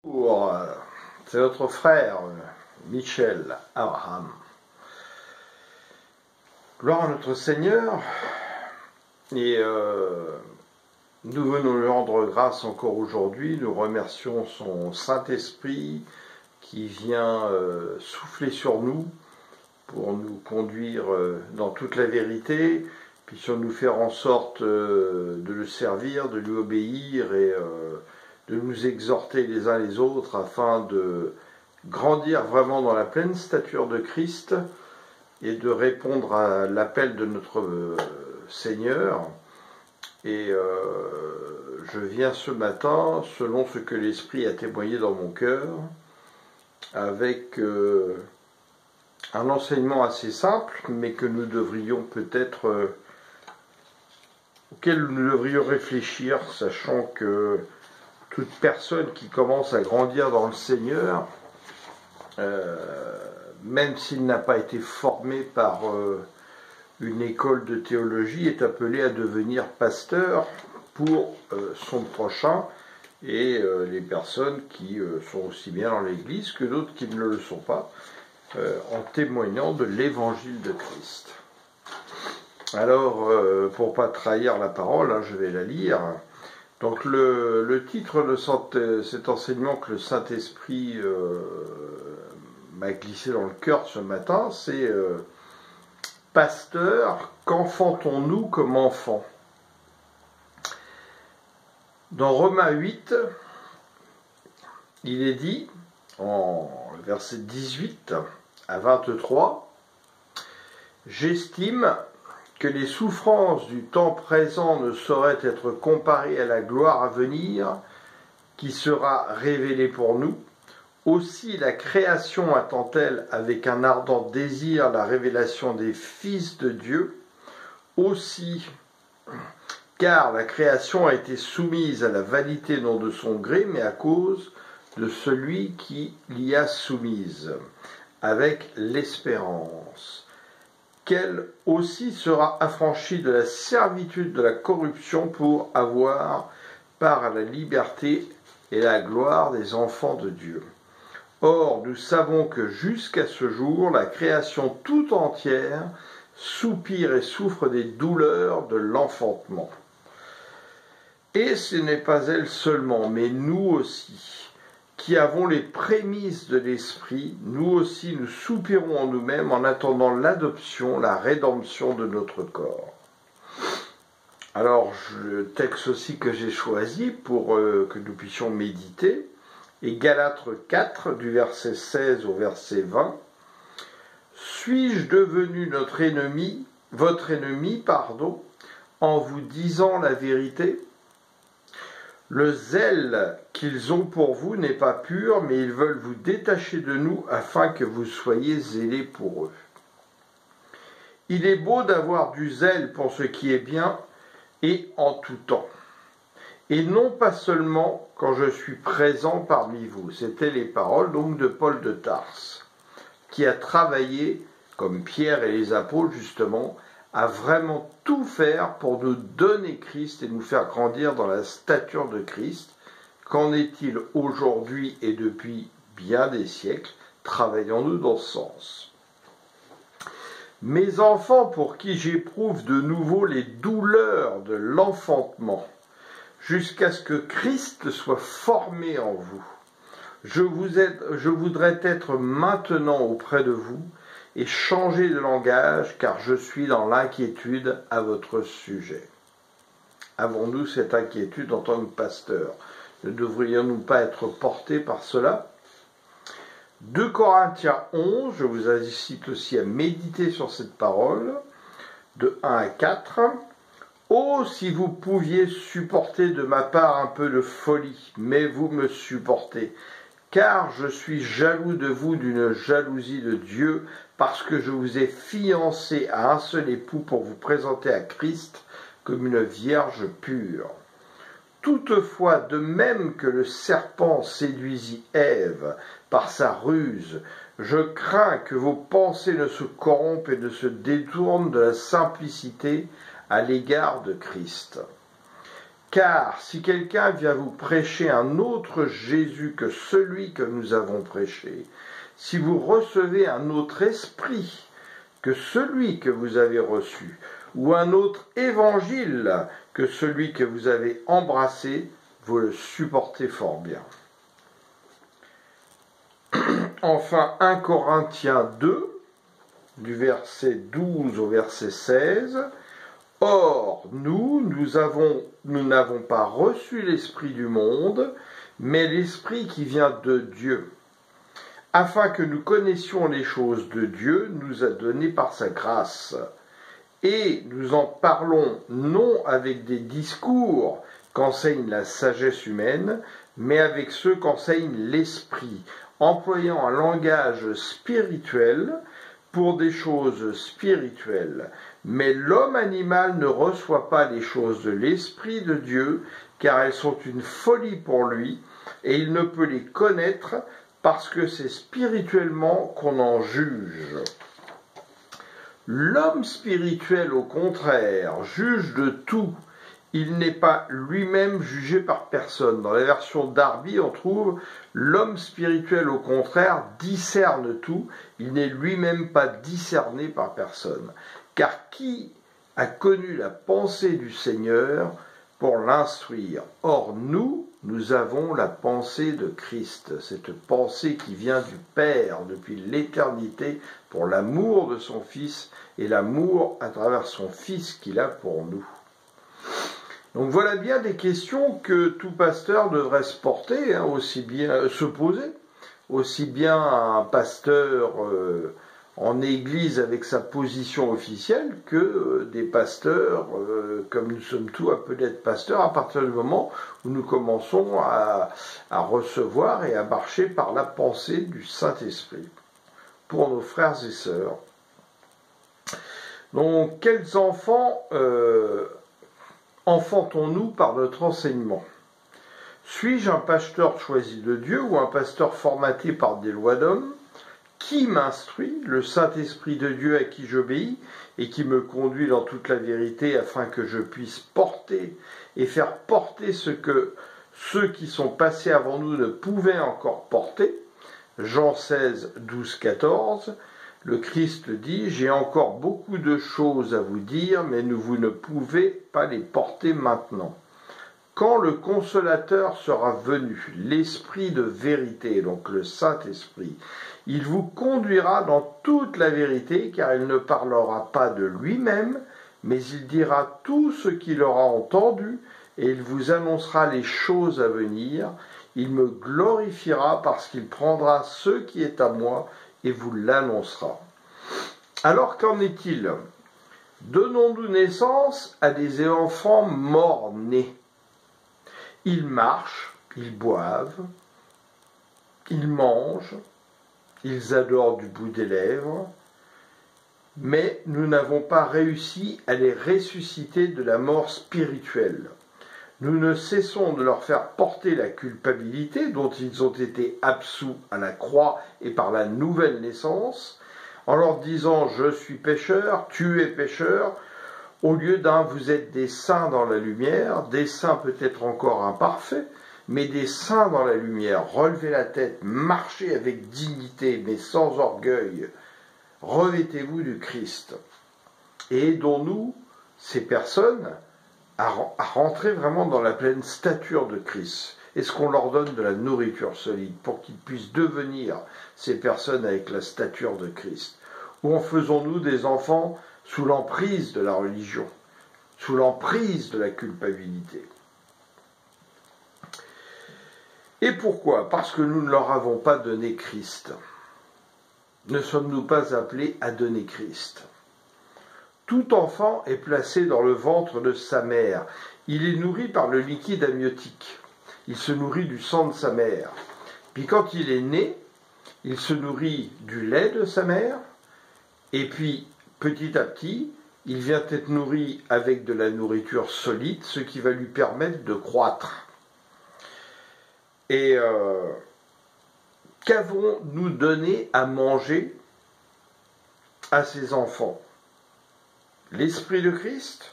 Bonjour, c'est votre frère Michel Abraham. Gloire à notre Seigneur, et nous venons lui rendre grâce encore aujourd'hui. Nous remercions son Saint-Esprit qui vient souffler sur nous pour nous conduire dans toute la vérité, puissions-nous faire en sorte de le servir, de lui obéir et de nous exhorter les uns les autres afin de grandir vraiment dans la pleine stature de Christ et de répondre à l'appel de notre Seigneur. Et je viens ce matin, selon ce que l'Esprit a témoigné dans mon cœur, avec un enseignement assez simple, mais que nous devrions peut-être, auquel nous devrions réfléchir, sachant que toute personne qui commence à grandir dans le Seigneur, même s'il n'a pas été formé par une école de théologie, est appelé à devenir pasteur pour son prochain, et les personnes qui sont aussi bien dans l'Église que d'autres qui ne le sont pas, en témoignant de l'Évangile de Christ. Alors, pour ne pas trahir la parole, je vais la lire. Donc le titre de cet enseignement que le Saint-Esprit m'a glissé dans le cœur ce matin, c'est Pasteur, qu'enfantons-nous comme enfants? Dans Romains 8, il est dit, en verset 18 à 23, « J'estime que les souffrances du temps présent ne sauraient être comparées à la gloire à venir qui sera révélée pour nous. Aussi la création attend-elle avec un ardent désir la révélation des fils de Dieu. Aussi, car la création a été soumise à la vanité non de son gré, mais à cause de celui qui l'y a soumise, avec l'espérance qu'elle aussi sera affranchie de la servitude de la corruption pour avoir part à la liberté et la gloire des enfants de Dieu. Or, nous savons que jusqu'à ce jour, la création tout entière soupire et souffre des douleurs de l'enfantement. Et ce n'est pas elle seulement, mais nous aussi, qui avons les prémices de l'Esprit, nous aussi nous soupirons en nous-mêmes en attendant l'adoption, la rédemption de notre corps. » Alors, le texte aussi que j'ai choisi pour que nous puissions méditer est Galates 4, du verset 16 au verset 20. « Suis-je devenu votre ennemi, en vous disant la vérité ? Le zèle qu'ils ont pour vous n'est pas pur, mais ils veulent vous détacher de nous afin que vous soyez zélés pour eux. Il est beau d'avoir du zèle pour ce qui est bien et en tout temps, et non pas seulement quand je suis présent parmi vous. » C'étaient les paroles donc de Paul de Tarse, qui a travaillé, comme Pierre et les apôtres justement, à vraiment tout faire pour nous donner Christ et nous faire grandir dans la stature de Christ. Qu'en est-il aujourd'hui et depuis bien des siècles? Travaillons-nous dans ce sens. Mes enfants, pour qui j'éprouve de nouveau les douleurs de l'enfantement, jusqu'à ce que Christ soit formé en vous, je voudrais être maintenant auprès de vous et changer de langage, car je suis dans l'inquiétude à votre sujet. Avons-nous cette inquiétude en tant que pasteur? Ne devrions-nous pas être portés par cela? 2 Corinthiens 11, je vous incite aussi à méditer sur cette parole, de 1 à 4. « Oh, si vous pouviez supporter de ma part un peu de folie, mais vous me supportez, car je suis jaloux de vous d'une jalousie de Dieu, parce que je vous ai fiancé à un seul époux pour vous présenter à Christ comme une vierge pure. Toutefois, de même que le serpent séduisit Ève par sa ruse, je crains que vos pensées ne se corrompent et ne se détournent de la simplicité à l'égard de Christ. Car si quelqu'un vient vous prêcher un autre Jésus que celui que nous avons prêché, si vous recevez un autre esprit que celui que vous avez reçu, ou un autre évangile que celui que vous avez embrassé, vous le supportez fort bien. Enfin, 1 Corinthiens 2, du verset 12 au verset 16. Or, nous n'avons pas reçu l'esprit du monde, mais l'esprit qui vient de Dieu, afin que nous connaissions les choses de Dieu, nous a données par sa grâce. Et nous en parlons non avec des discours qu'enseigne la sagesse humaine, mais avec ceux qu'enseigne l'esprit, employant un langage spirituel pour des choses spirituelles. Mais l'homme animal ne reçoit pas les choses de l'Esprit de Dieu, car elles sont une folie pour lui, et il ne peut les connaître parce que c'est spirituellement qu'on en juge. L'homme spirituel, au contraire, juge de tout. Il n'est pas lui-même jugé par personne. Dans la version Darby, on trouve l'homme spirituel, au contraire, discerne tout. Il n'est lui-même pas discerné par personne. Car qui a connu la pensée du Seigneur pour l'instruire? Or, nous avons la pensée de Christ, cette pensée qui vient du Père depuis l'éternité pour l'amour de son Fils et l'amour à travers son Fils qu'il a pour nous. Donc voilà bien des questions que tout pasteur devrait se porter, se poser, aussi bien un pasteur en église avec sa position officielle que des pasteurs, comme nous sommes tous appelés à être pasteurs, à partir du moment où nous commençons à recevoir et à marcher par la pensée du Saint-Esprit pour nos frères et sœurs. Donc, quels enfants enfantons-nous par notre enseignement? Suis-je un pasteur choisi de Dieu ou un pasteur formaté par des lois d'hommes? Qui m'instruit? Le Saint-Esprit de Dieu à qui j'obéis et qui me conduit dans toute la vérité afin que je puisse porter et faire porter ce que ceux qui sont passés avant nous ne pouvaient encore porter. Jean 16, 12, 14. Le Christ dit, j'ai encore beaucoup de choses à vous dire, mais vous ne pouvez pas les porter maintenant. Quand le Consolateur sera venu, l'Esprit de vérité, donc le Saint-Esprit, il vous conduira dans toute la vérité, car il ne parlera pas de lui-même, mais il dira tout ce qu'il aura entendu, et il vous annoncera les choses à venir. Il me glorifiera parce qu'il prendra ce qui est à moi et vous l'annoncera. Alors qu'en est-il? Donnons-nous naissance à des enfants morts-nés. Ils marchent, ils boivent, ils mangent, ils adorent du bout des lèvres, mais nous n'avons pas réussi à les ressusciter de la mort spirituelle. Nous ne cessons de leur faire porter la culpabilité dont ils ont été absous à la croix et par la nouvelle naissance, en leur disant « Je suis pécheur, tu es pécheur », au lieu d'un « Vous êtes des saints dans la lumière », des saints peut-être encore imparfaits, mais des saints dans la lumière. Relevez la tête, marchez avec dignité, mais sans orgueil. Revêtez-vous du Christ. Et aidons-nous, ces personnes, à rentrer vraiment dans la pleine stature de Christ. Est-ce qu'on leur donne de la nourriture solide pour qu'ils puissent devenir ces personnes avec la stature de Christ? Ou en faisons-nous des enfants sous l'emprise de la religion, sous l'emprise de la culpabilité? Et pourquoi? Parce que nous ne leur avons pas donné Christ. Ne sommes-nous pas appelés à donner Christ? Tout enfant est placé dans le ventre de sa mère. Il est nourri par le liquide amniotique. Il se nourrit du sang de sa mère. Puis quand il est né, il se nourrit du lait de sa mère. Et puis, petit à petit, il vient être nourri avec de la nourriture solide, ce qui va lui permettre de croître. Et qu'avons-nous donné à manger à ces enfants? L'Esprit de Christ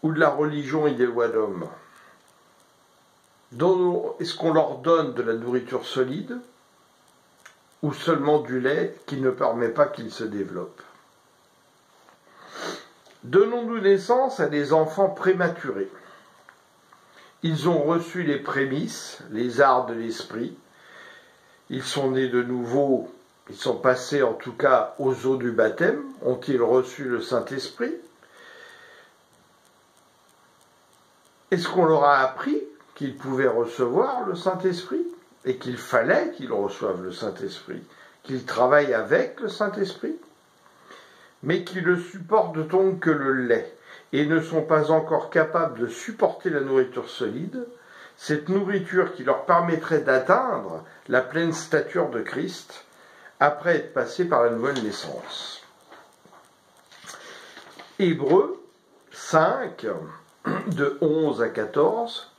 ou de la religion et des lois d'hommes? Est-ce qu'on leur donne de la nourriture solide ou seulement du lait qui ne permet pas qu'ils se développent? Donnons-nous naissance à des enfants prématurés. Ils ont reçu les prémices, les arts de l'esprit. Ils sont nés de nouveau, ils sont passés en tout cas aux eaux du baptême. Ont-ils reçu le Saint-Esprit? Est-ce qu'on leur a appris qu'ils pouvaient recevoir le Saint-Esprit et qu'il fallait qu'ils reçoivent le Saint-Esprit, qu'ils travaillent avec le Saint-Esprit, mais qui ne supportent donc que le lait et ne sont pas encore capables de supporter la nourriture solide, cette nourriture qui leur permettrait d'atteindre la pleine stature de Christ après être passés par la nouvelle naissance. Hébreux 5, de 11 à 14,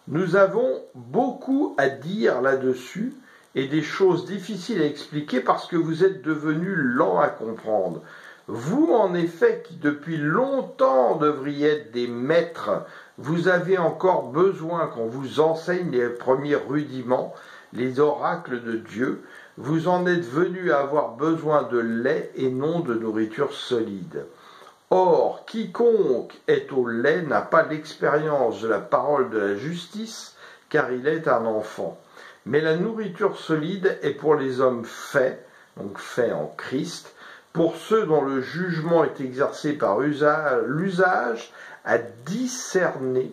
nous avons beaucoup à dire là-dessus et des choses difficiles à expliquer parce que vous êtes devenus lents à comprendre. Vous, en effet, qui depuis longtemps devriez être des maîtres, vous avez encore besoin qu'on vous enseigne les premiers rudiments, les oracles de Dieu. Vous en êtes venus à avoir besoin de lait et non de nourriture solide. Or, quiconque est au lait n'a pas l'expérience de la parole de la justice, car il est un enfant. Mais la nourriture solide est pour les hommes faits, donc faits en Christ, pour ceux dont le jugement est exercé par l'usage à discerner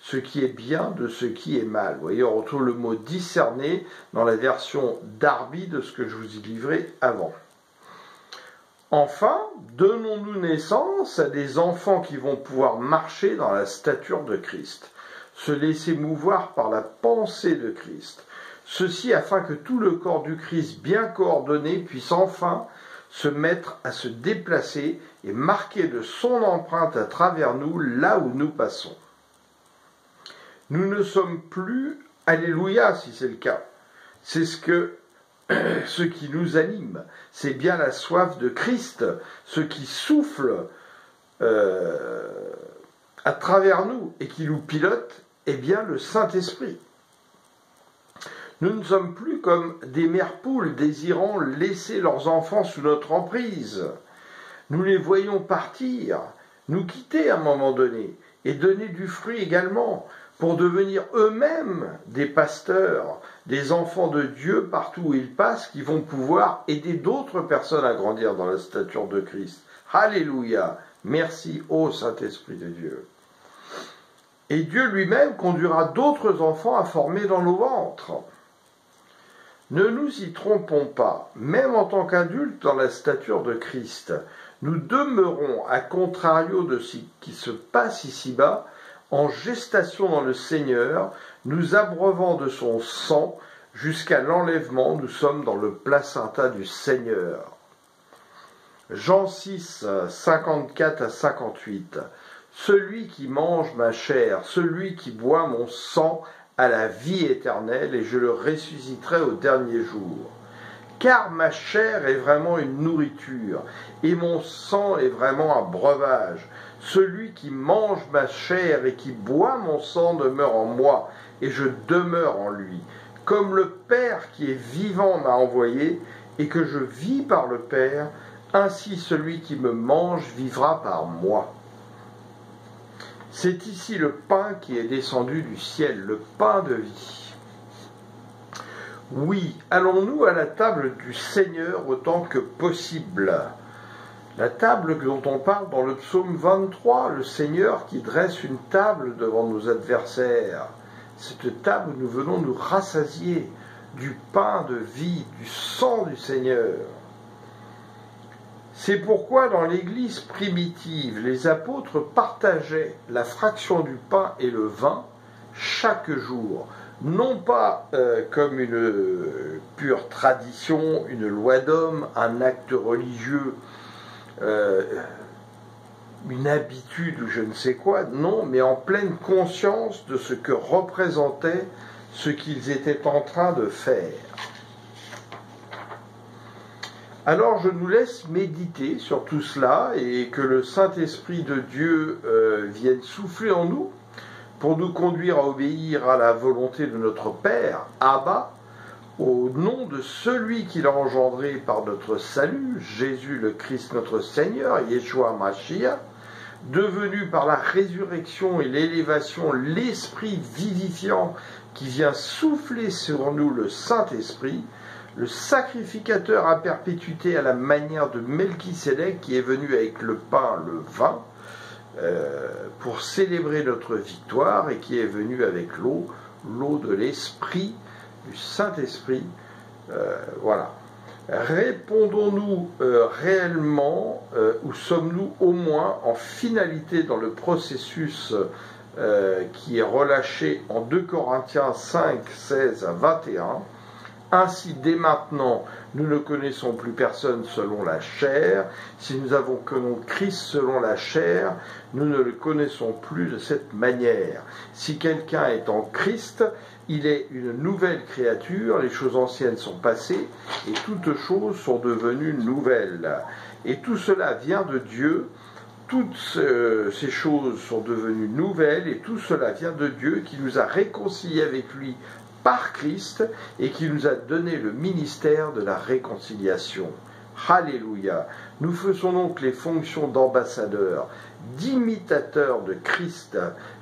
ce qui est bien de ce qui est mal. Vous voyez, on retrouve le mot discerner dans la version Darby de ce que je vous ai livré avant. Enfin, donnons-nous naissance à des enfants qui vont pouvoir marcher dans la stature de Christ, se laisser mouvoir par la pensée de Christ. Ceci afin que tout le corps du Christ bien coordonné puisse enfin se mettre à se déplacer et marquer de son empreinte à travers nous là où nous passons. Nous ne sommes plus, alléluia si c'est le cas, c'est ce qui nous anime, c'est bien la soif de Christ, ce qui souffle à travers nous et qui nous pilote, est bien le Saint-Esprit. Nous ne sommes plus comme des mères poules désirant laisser leurs enfants sous notre emprise. Nous les voyons partir, nous quitter à un moment donné, et donner du fruit également, pour devenir eux-mêmes des pasteurs, des enfants de Dieu partout où ils passent, qui vont pouvoir aider d'autres personnes à grandir dans la stature de Christ. Alléluia! Merci ô Saint-Esprit de Dieu. Et Dieu lui-même conduira d'autres enfants à former dans nos ventres. Ne nous y trompons pas, même en tant qu'adultes dans la stature de Christ, nous demeurons, à contrario de ce qui se passe ici-bas, en gestation dans le Seigneur, nous abreuvant de son sang, jusqu'à l'enlèvement, nous sommes dans le placenta du Seigneur. Jean 6, 54 à 58. Celui qui mange ma chair, celui qui boit mon sang, a la vie éternelle, et je le ressusciterai au dernier jour. Car ma chair est vraiment une nourriture, et mon sang est vraiment un breuvage. Celui qui mange ma chair et qui boit mon sang demeure en moi, et je demeure en lui. Comme le Père qui est vivant m'a envoyé, et que je vis par le Père, ainsi celui qui me mange vivra par moi. C'est ici le pain qui est descendu du ciel, le pain de vie. Oui, allons-nous à la table du Seigneur autant que possible. La table dont on parle dans le psaume 23, le Seigneur qui dresse une table devant nos adversaires. Cette table où nous venons nous rassasier du pain de vie, du sang du Seigneur. C'est pourquoi dans l'Église primitive, les apôtres partageaient la fraction du pain et le vin chaque jour, non pas comme une pure tradition, une loi d'homme, un acte religieux, une habitude ou je ne sais quoi, non, mais en pleine conscience de ce que représentait ce qu'ils étaient en train de faire. Alors je nous laisse méditer sur tout cela et que le Saint-Esprit de Dieu vienne souffler en nous pour nous conduire à obéir à la volonté de notre Père, Abba, au nom de celui qui l'a engendré par notre salut, Jésus le Christ notre Seigneur, Yeshua Mashiach, devenu par la résurrection et l'élévation l'Esprit vivifiant qui vient souffler sur nous le Saint-Esprit, le sacrificateur à perpétuité à la manière de Melchisédek qui est venu avec le pain, le vin, pour célébrer notre victoire et qui est venu avec l'eau, l'eau de l'Esprit, du Saint-Esprit. Voilà. Répondons-nous réellement ou sommes-nous au moins en finalité dans le processus qui est relâché en 2 Corinthiens 5, 16 à 21. Ainsi, dès maintenant, nous ne connaissons plus personne selon la chair. Si nous avons connu Christ selon la chair, nous ne le connaissons plus de cette manière. Si quelqu'un est en Christ, il est une nouvelle créature, les choses anciennes sont passées, et toutes choses sont devenues nouvelles. Et tout cela vient de Dieu. Toutes ces choses sont devenues nouvelles, et tout cela vient de Dieu qui nous a réconciliés avec lui par Christ et qui nous a donné le ministère de la réconciliation. Alléluia. Nous faisons donc les fonctions d'ambassadeurs, d'imitateurs de Christ,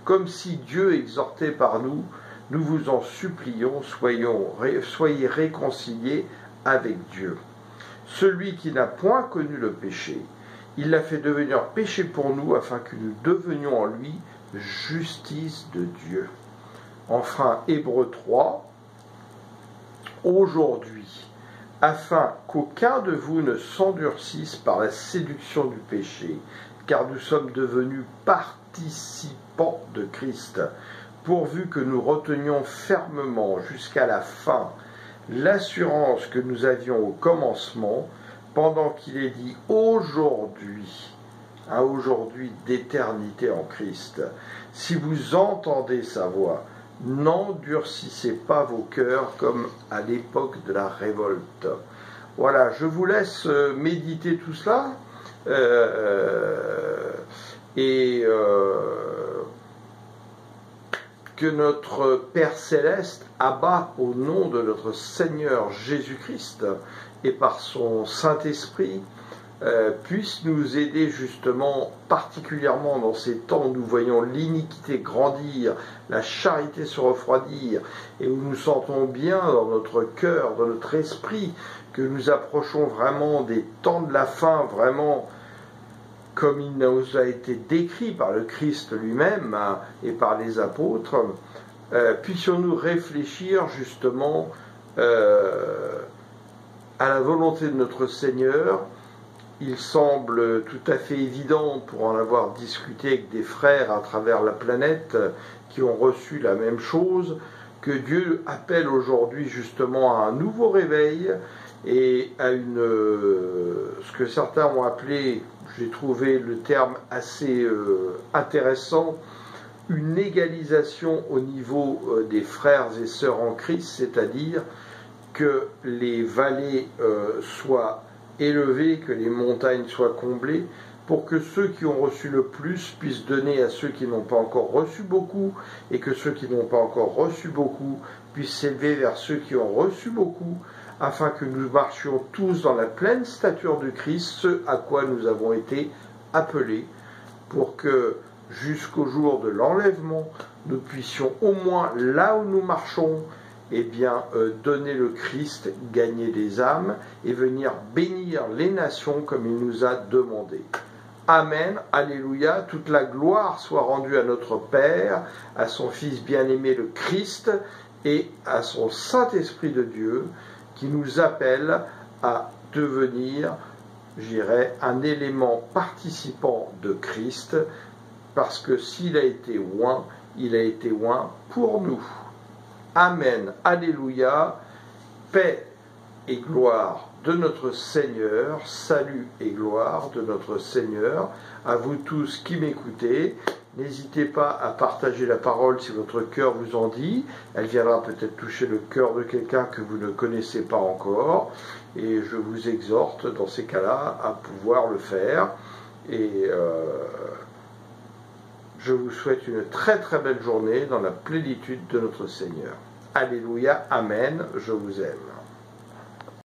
comme si Dieu exhortait par nous. Nous vous en supplions, soyez réconciliés avec Dieu. Celui qui n'a point connu le péché, il l'a fait devenir péché pour nous, afin que nous devenions en lui justice de Dieu. Enfin, Hébreux 3, aujourd'hui, afin qu'aucun de vous ne s'endurcisse par la séduction du péché, car nous sommes devenus participants de Christ, pourvu que nous retenions fermement jusqu'à la fin l'assurance que nous avions au commencement, pendant qu'il est dit aujourd'hui, un aujourd'hui d'éternité en Christ. Si vous entendez sa voix, n'endurcissez pas vos cœurs comme à l'époque de la révolte. Voilà, je vous laisse méditer tout cela que notre Père Céleste, Abba, au nom de notre Seigneur Jésus-Christ et par son Saint-Esprit, puisse nous aider justement, particulièrement dans ces temps où nous voyons l'iniquité grandir, la charité se refroidir, et où nous sentons bien dans notre cœur, dans notre esprit, que nous approchons vraiment des temps de la fin, vraiment comme il nous a été décrit par le Christ lui-même et par les apôtres, puissions-nous réfléchir justement à la volonté de notre Seigneur. Il semble tout à fait évident, pour en avoir discuté avec des frères à travers la planète qui ont reçu la même chose, que Dieu appelle aujourd'hui justement à un nouveau réveil et à ce que certains ont appelé, j'ai trouvé le terme assez intéressant, une égalisation au niveau des frères et sœurs en Christ, c'est-à-dire que les vallées soient élevées, que les montagnes soient comblées, pour que ceux qui ont reçu le plus puissent donner à ceux qui n'ont pas encore reçu beaucoup, et que ceux qui n'ont pas encore reçu beaucoup puissent s'élever vers ceux qui ont reçu beaucoup, afin que nous marchions tous dans la pleine stature de Christ, ce à quoi nous avons été appelés, pour que jusqu'au jour de l'enlèvement, nous puissions au moins, là où nous marchons, donner le Christ, gagner des âmes et venir bénir les nations comme il nous a demandé. Amen, alléluia, toute la gloire soit rendue à notre Père, à son Fils bien-aimé le Christ et à son Saint-Esprit de Dieu qui nous appelle à devenir, un élément participant de Christ, parce que s'il a été oint, il a été oint pour nous. Amen, alléluia, paix et gloire de notre Seigneur, salut et gloire de notre Seigneur, à vous tous qui m'écoutez, N'hésitez pas à partager la parole si votre cœur vous en dit. Elle viendra peut-être toucher le cœur de quelqu'un que vous ne connaissez pas encore. Et je vous exhorte dans ces cas-là à pouvoir le faire. Et je vous souhaite une très très belle journée dans la plénitude de notre Seigneur. Alléluia, Amen, je vous aime.